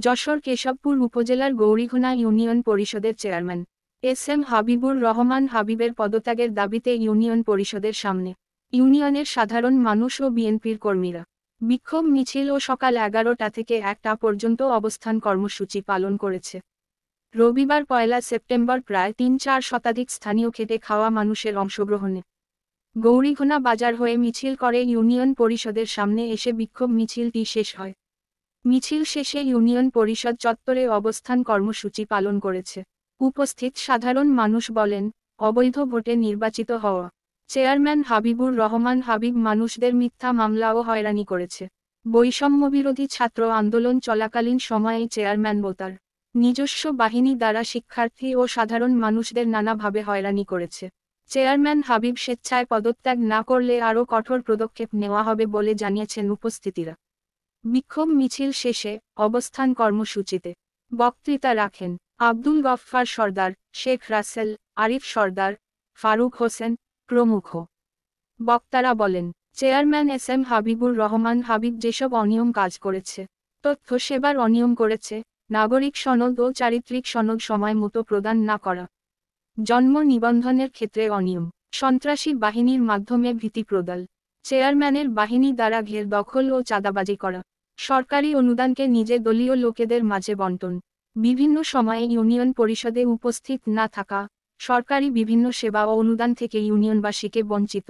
যশোর কেশবপুর উপজেলার গৌরীঘোনা ইউনিয়ন পরিষদের chairman SM. Habibur Rahman হাবিবের পদত্যাগের দাবিতে ইউনিয়ন পরিষদের সামনে ইউনিয়নের সাধারণ মানুষ ও বিএনপির কর্মীরা বিক্ষোভ মিছিল ও সকাল 11টা থেকে 1টা পর্যন্ত অবস্থান কর্মসূচি পালন করেছে। রবিবার 1 সেপ্টেম্বর প্রায় 3-4 শতাধিক স্থানীয় খেটে খাওয়া মানুষের অংশগ্রহণে গৌরীঘোনা বাজার হয়ে মিছিল করে ইউনিয়ন পরিষদের সামনে এসে বিক্ষোভ মিছিলটি শেষ হয়। মিছিল শেষে ইউনিয়ন পরিষদ চত্বরে অবস্থান কর্মসূচি পালন করেছে। উপস্থিত সাধারণ মানুষ বলেন, অবৈধ ভোটে নির্বাচিত হওয়া চেয়ারম্যান হাবিবুর রহমান হাবিব মানুষদের মিথ্যা মামলা ও হয়রানি করেছে। বৈষম্যবিরোধী ছাত্র আন্দোলন চলাকালীন সময়ে চেয়ারম্যান ও তার নিজস্ব বাহিনী দ্বারা শিক্ষার্থী ও সাধারণ মানুষদের নানাভাবে হয়রানি করেছে। চেয়ারম্যান হাবিব স্বেচ্ছায় পদত্যাগ না করলে আরও কঠোর পদক্ষেপ নেওয়া হবে বলে জানিয়েছেন উপস্থিতিরা। বিক্ষোভ মিছিল শেষে অবস্থান কর্মসূচিতে বক্তৃতা রাখেন আব্দুল গফফার সরদার, শেখ রাসেল, আরিফ সরদার, ফারুক হোসেন প্রমুখ। বক্তারা বলেন, চেয়ারম্যান এস.এম. হাবিবুর রহমান হাবিব যেসব অনিয়ম কাজ করেছে, তথ্য সেবার অনিয়ম করেছে, নাগরিক সনদ ও চারিত্রিক সনদ সময় মতো প্রদান না করা, জন্ম নিবন্ধনের ক্ষেত্রে অনিয়ম, সন্ত্রাসী বাহিনীর মাধ্যমে ভীতি প্রদান, চেয়ারম্যানের বাহিনী দ্বারা ঘের দখল ও চাঁদাবাজি করা, সরকারি অনুদানকে নিজে দলীয় লোকেদের মাঝে বণ্টন, বিভিন্ন সময়ে ইউনিয়ন পরিষদে উপস্থিত না থাকা, সরকারি বিভিন্ন সেবা ও অনুদান থেকে ইউনিয়নবাসীকে বঞ্চিত,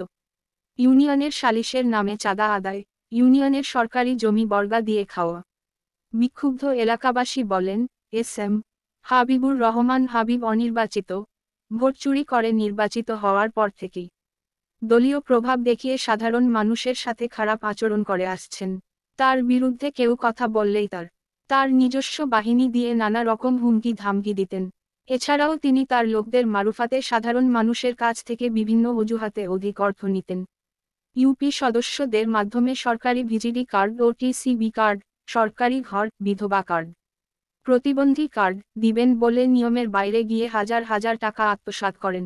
ইউনিয়নের সালিশের নামে চাঁদা আদায়, ইউনিয়নের সরকারি জমি বর্গা দিয়ে খাওয়া। বিক্ষুব্ধ এলাকাবাসী বলেন, এস.এম. হাবিবুর রহমান হাবিব অনির্বাচিত, ভোট চুরি করে নির্বাচিত হওয়ার পর থেকেই দলীয় প্রভাব দেখিয়ে সাধারণ মানুষের সাথে খারাপ আচরণ করে আসছেন। তার বিরুদ্ধে কেউ কথা বললেই তার নিজস্ব বাহিনী দিয়ে নানা রকম হুমকি ধামকি দিতেন। এছাড়াও তিনি তার লোকদের মারুফাতে সাধারণ মানুষের কাছ থেকে বিভিন্ন অজুহাতে অধিক অর্থ নিতেন। ইউপি সদস্যদের মাধ্যমে সরকারি ভিজিডি কার্ড ও টিসিবি কার্ড, সরকারি ঘর, বিধবা কার্ড, প্রতিবন্ধী কার্ড দিবেন বলে নিয়মের বাইরে গিয়ে হাজার হাজার টাকা আত্মসাৎ করেন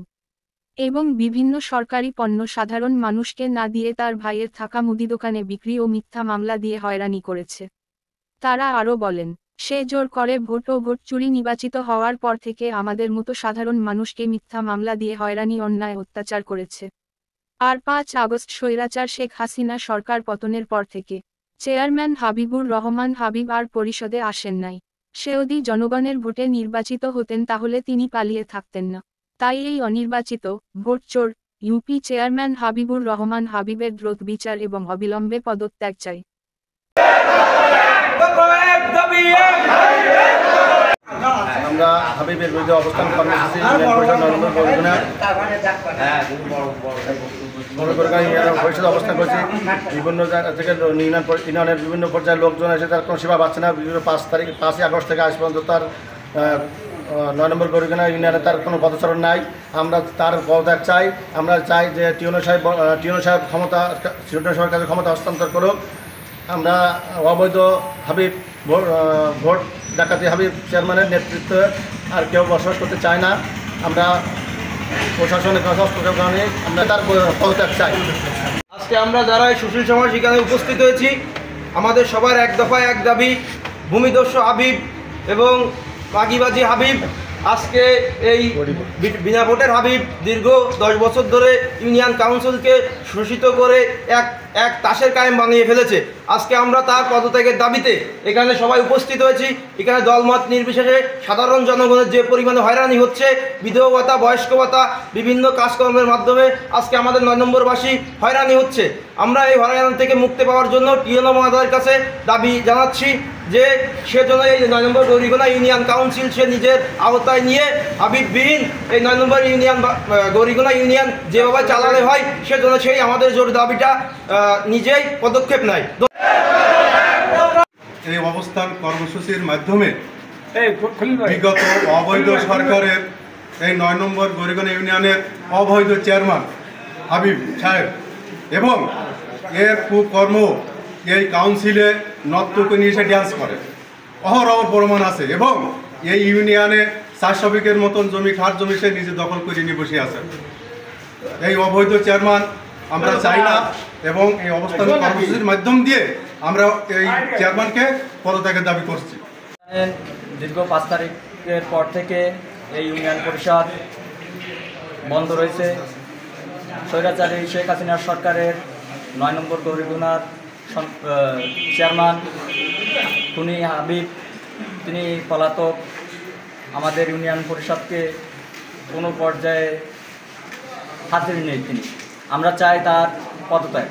এবং বিভিন্ন সরকারি পণ্য সাধারণ মানুষকে না দিয়ে তার ভাইয়ের থাকা মুদি দোকানে বিক্রি ও মিথ্যা মামলা দিয়ে হয়রানি করেছে। তারা আরও বলেন, সে জোর করে ভোট ও ভোট চুরি নির্বাচিত হওয়ার পর থেকে আমাদের মতো সাধারণ মানুষকে মিথ্যা মামলা দিয়ে হয়রানি অন্যায় অত্যাচার করেছে। আর 5 আগস্ট স্বৈরাচার শেখ হাসিনা সরকার পতনের পর থেকে চেয়ারম্যান হাবিবুর রহমান হাবিব আর পরিষদে আসেন নাই। সে যদি জনগণের ভোটে নির্বাচিত হতেন তাহলে তিনি পালিয়ে থাকতেন না। তাই এই অনির্বাচিত, ভোটচোর ইউপি চেয়ারম্যান হাবিবুর রহমান হাবিবের দ্রুত বিচার এবং অবিলম্বে পদত্যাগ চাই। আমরা হাবিবের বিরুদ্ধে অবস্থান কর্মসূচি পরিষদে অবস্থান করছি। বিভিন্ন জায়গা থেকে ইউনিয়নের বিভিন্ন পর্যায়ের লোকজন এসে তার কোনো সেবা পাচ্ছে না। বিভিন্ন 5 আগস্ট থেকে আজ পর্যন্ত তার 9 নম্বর গৌরীঘোনা ইউনিয়নে তার কোনো পদচারণ নাই। আমরা তার পদত্যাগ চাই। আমরা চাই যে টিউনো সাহেব সরকারের কাছে ক্ষমতা হস্তান্তর করুক। আমরা অবৈধ হাবিব ভোট ডাকাতি হাবিব চেয়ারম্যানের নেতৃত্বে আর কেউ বসবাস করতে চায় না। আমরা প্রশাসনের হস্তক্ষেপ কারণে আমরা তার পদত্যাগ চাই। আজকে আমরা যারা এই সুশীল সমাজ সেখানে উপস্থিত হয়েছি, আমাদের সবার এক দফায় এক দাবি, ভূমিদস্যু হাবিব এবং মাগিবাজি হাবিব আজকে এই বিনা ভোটের হাবিব দীর্ঘ 10 বছর ধরে ইউনিয়ন কাউন্সিলকে শোষিত করে এক তাসের কায়েম বানিয়ে ফেলেছে। আজকে আমরা তার পদত্যাগের দাবিতে এখানে সবাই উপস্থিত হয়েছি। এখানে দলমত নির্বিশেষে সাধারণ জনগণের যে পরিমাণে হয়রানি হচ্ছে, বিধবা ভাতা, বয়স্ক ভাতা, বিভিন্ন কাজকর্মের মাধ্যমে আজকে আমাদের 9 নম্বরবাসী হয়রানি হচ্ছে। আমরা এই হয়রানি থেকে মুক্তি পাওয়ার জন্য টিএনও মহোদয়ের কাছে দাবি জানাচ্ছি যে সেজন্য এই 9 নম্বর গৌরীঘোনা ইউনিয়ন কাউন্সিল সে নিজের আওতায় নিয়ে হাবিববিহীন এই 9 নম্বর ইউনিয়ন গৌরীঘোনা ইউনিয়ন যেভাবে চালালে হয় সেজন্য সেই আমাদের জোর দাবিটা নিজেই পদক্ষেপ নেয়। এই অবস্থান কর্মসূচির মাধ্যমে বিগত অবৈধ সরকারের এই 9 নম্বর গৌরীঘোনা ইউনিয়নের অবৈধ চেয়ারম্যান হাবিব সাহেব এবং এর কুকর্ম এই কাউন্সিলে নর্তকী নিয়ে এসে ড্যান্স করে, অহরহ প্রমাণ আছে। এবং এই ইউনিয়নে 400 বিঘের মতন জমি খাস জমি সে নিজে দখল করে নিয়ে বসে আছে। এই অবৈধ চেয়ারম্যান আমরা চাই না এবং এই অবস্থান কর্মসূচির মাধ্যম দিয়ে আমরা এই চেয়ারম্যানকে পদত্যাগের দাবি করছি। দীর্ঘ 5 তারিখের পর থেকে এই ইউনিয়ন পরিষদ বন্ধ রয়েছে। স্বৈরাচারী শেখ হাসিনার সরকারের 9 নম্বর গৌরীগুনার চেয়ারম্যান খুনি হাবিব তিনি পলাতক। আমাদের ইউনিয়ন পরিষদকে কোনো পর্যায়ে হাজির নেই তিনি। আমরা চাই তার পদত্যাগ।